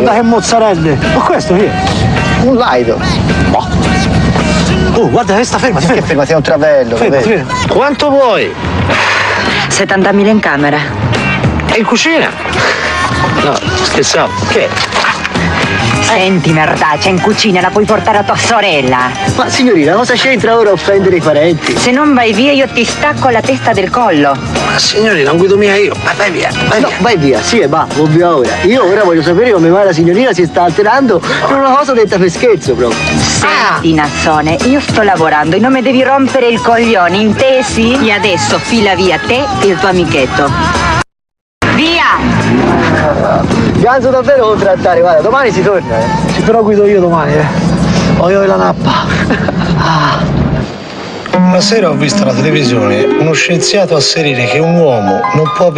Guarda che mozzarelle. Ma questo che è? Un laido. Oh, guarda che sta ferma, Che ferma, sei un travello. ferma. Quanto vuoi? 70.000 in camera. E in cucina? No, scherzavo. Che? Senti, merdaccia, in cucina la puoi portare a tua sorella. Ma signorina, cosa c'entra ora offendere i parenti? Se non vai via io ti stacco la testa del collo. Ma signorina, non guido mica io. Ma vai via, vai No, via. vai via, sì e va, ovvio ora. Io ora voglio sapere come mai la signorina si sta alterando per una cosa detta per scherzo proprio. Senti, Nazzone, io sto lavorando e non mi devi rompere il coglione, intesi? E adesso fila via te e il tuo amichetto. Via! Ganzo davvero con trattare, guarda, domani si torna, Sì, però guido io domani, Ho io la nappa. Una sera ho visto alla televisione uno scienziato asserire che un uomo non può